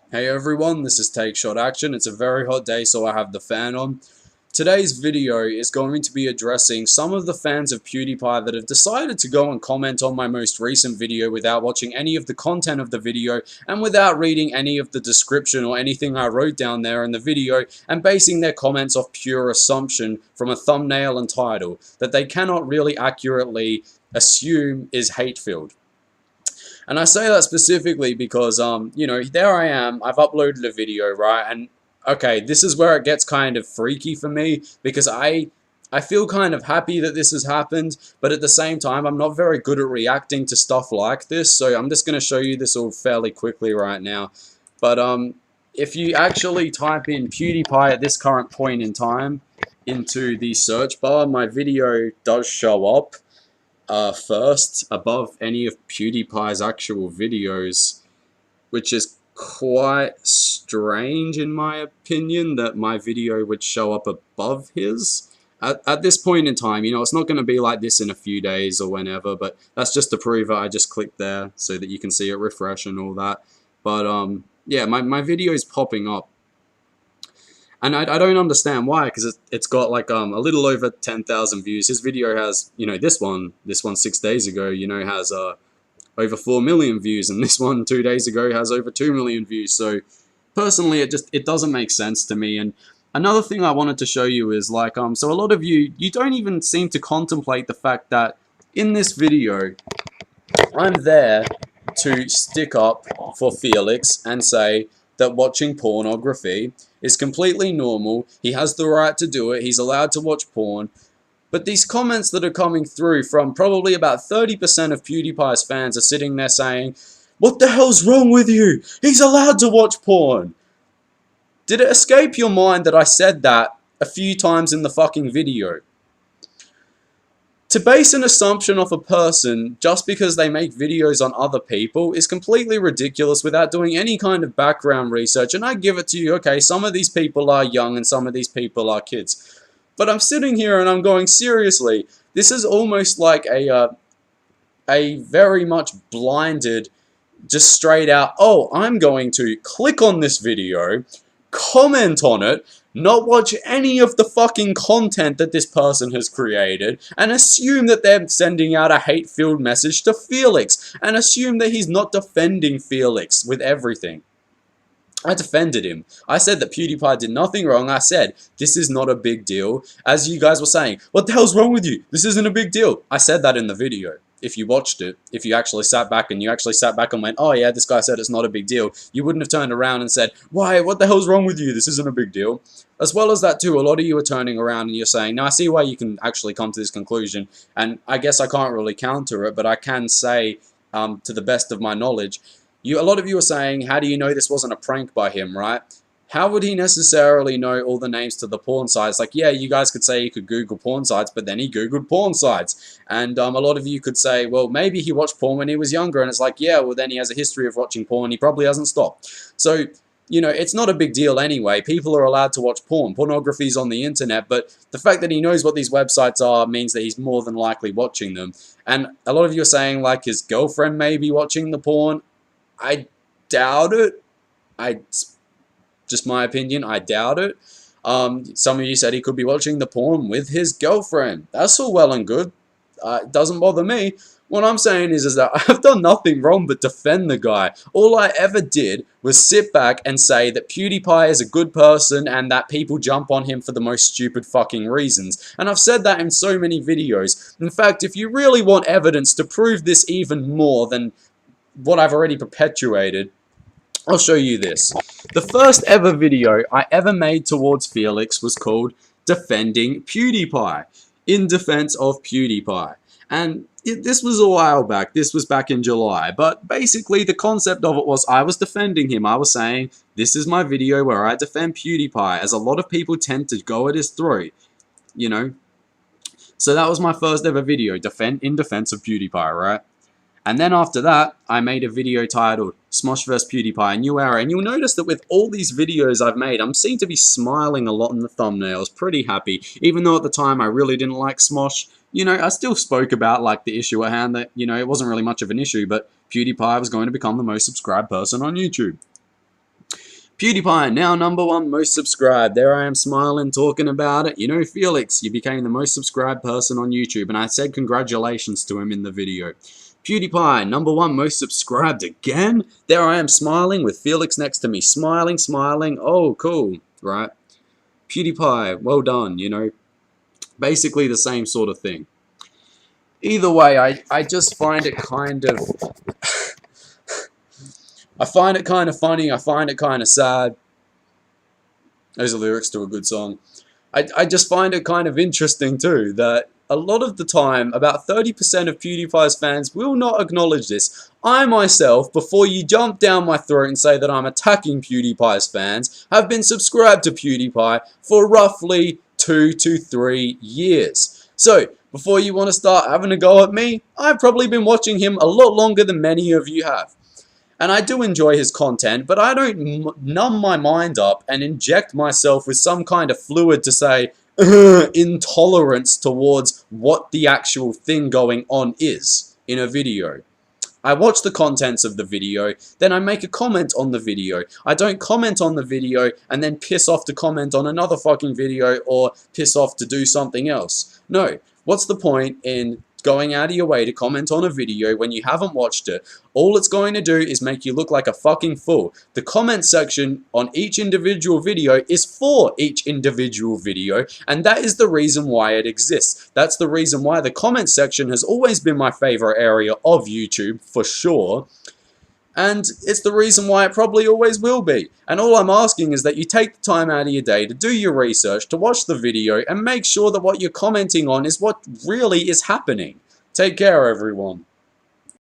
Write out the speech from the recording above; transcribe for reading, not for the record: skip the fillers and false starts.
Hey everyone, this is Take Shot Action. It's a very hot day, so I have the fan on. Today's video is going to be addressing some of the fans of PewDiePie that have decided to go and comment on my most recent video without watching any of the content of the video and without reading any of the description or anything I wrote down there in the video, and basing their comments off pure assumption from a thumbnail and title that they cannot really accurately assume is hate-filled. And I say that specifically because, there I am, I've uploaded a video, right? And, okay, this is where it gets kind of freaky for me, because I feel kind of happy that this has happened, but at the same time, I'm not very good at reacting to stuff like this, so I'm just going to show you this all fairly quickly right now. But, if you actually type in PewDiePie at this current point in time into the search bar, my video does show up first above any of PewDiePie's actual videos, which is quite strange in my opinion that my video would show up above his. At this point in time, it's not going to be like this in a few days or whenever, but that's just to prove it. I just clicked there so that you can see it refresh and all that. But yeah, my video is popping up. And I don't understand why, because it's got like a little over 10,000 views. His video has, this one 6 days ago, has over 4 million views, and this one 2 days ago has over 2 million views. So personally, it doesn't make sense to me. And another thing I wanted to show you is like so a lot of you don't even seem to contemplate the fact that in this video I'm there to stick up for Felix and say that watching pornography is completely normal. He has the right to do it. He's allowed to watch porn. But these comments that are coming through from probably about 30% of PewDiePie's fans are sitting there saying, "What the hell's wrong with you? He's allowed to watch porn." Did it escape your mind that I said that a few times in the fucking video? To base an assumption off a person just because they make videos on other people is completely ridiculous without doing any kind of background research. And I give it to you, okay, some of these people are young and some of these people are kids. But I'm sitting here and I'm going, seriously, this is almost like a very much blinded, just straight out, oh, I'm going to click on this video, comment on it, not watch any of the fucking content that this person has created, and assume that they're sending out a hate-filled message to Felix, and assume that he's not defending Felix with everything. I defended him. I said that PewDiePie did nothing wrong. I said, this is not a big deal. As you guys were saying, what the hell's wrong with you? This isn't a big deal. I said that in the video. If you watched it, if you actually sat back and went, oh yeah, this guy said it's not a big deal, you wouldn't have turned around and said, why, what the hell's wrong with you? This isn't a big deal. As well as that too, a lot of you are turning around and you're saying, now I see why you can actually come to this conclusion, and I guess I can't really counter it, but I can say, to the best of my knowledge, a lot of you are saying, how do you know this wasn't a prank by him, right? How would he necessarily know all the names to the porn sites? Like, yeah, you guys could say he could Google porn sites, but then he Googled porn sites. And a lot of you could say, well, maybe he watched porn when he was younger, and it's like, yeah, well, then he has a history of watching porn. He probably hasn't stopped. So, it's not a big deal anyway. People are allowed to watch porn. Pornography's on the internet, but the fact that he knows what these websites are means that he's more than likely watching them. And a lot of you are saying, like, his girlfriend may be watching the porn. I doubt it. Just my opinion, I doubt it. Some of you said he could be watching the porn with his girlfriend. That's all well and good. It doesn't bother me. What I'm saying is that I've done nothing wrong but defend the guy. All I ever did was sit back and say that PewDiePie is a good person and that people jump on him for the most stupid fucking reasons. And I've said that in so many videos. In fact, if you really want evidence to prove this even more than what I've already perpetuated, I'll show you this. The first ever video I ever made towards Felix was called Defending PewDiePie, in defense of PewDiePie. And this was a while back, this was back in July, but basically the concept of it was I was defending him. I was saying, this is my video where I defend PewDiePie, as a lot of people tend to go at his throat, So that was my first ever video, in defense of PewDiePie, right? And then after that, I made a video titled Smosh vs PewDiePie, A New Era. And you'll notice that with all these videos I've made, I seem to be smiling a lot in the thumbnails, pretty happy. Even though at the time I really didn't like Smosh, I still spoke about like the issue at hand that, it wasn't really much of an issue, but PewDiePie was going to become the most subscribed person on YouTube. PewDiePie, now #1 most subscribed. There I am smiling, talking about it. You know, Felix, you became the most subscribed person on YouTube, and I said congratulations to him in the video. PewDiePie, #1 most subscribed again. There I am smiling with Felix next to me, smiling, smiling. Oh, cool, right? PewDiePie, well done, you know. Basically the same sort of thing. Either way, I just find it kind of... I find it kind of funny, I find it kind of sad. Those are lyrics to a good song. I just find it kind of interesting too, that a lot of the time, about 30% of PewDiePie's fans will not acknowledge this. I myself, before you jump down my throat and say that I'm attacking PewDiePie's fans, have been subscribed to PewDiePie for roughly 2 to 3 years. So, before you want to start having a go at me, I've probably been watching him a lot longer than many of you have. And I do enjoy his content, but I don't numb my mind up and inject myself with some kind of fluid to say, intolerance towards what the actual thing going on is in a video. I watch the contents of the video, then I make a comment on the video. I don't comment on the video and then piss off to comment on another fucking video or piss off to do something else. No, what's the point in going out of your way to comment on a video when you haven't watched it? All it's going to do is make you look like a fucking fool. The comment section on each individual video is for each individual video, and that is the reason why it exists. That's the reason why the comment section has always been my favorite area of YouTube, for sure. And it's the reason why it probably always will be. And all I'm asking is that you take the time out of your day to do your research, to watch the video, and make sure that what you're commenting on is what really is happening. Take care, everyone.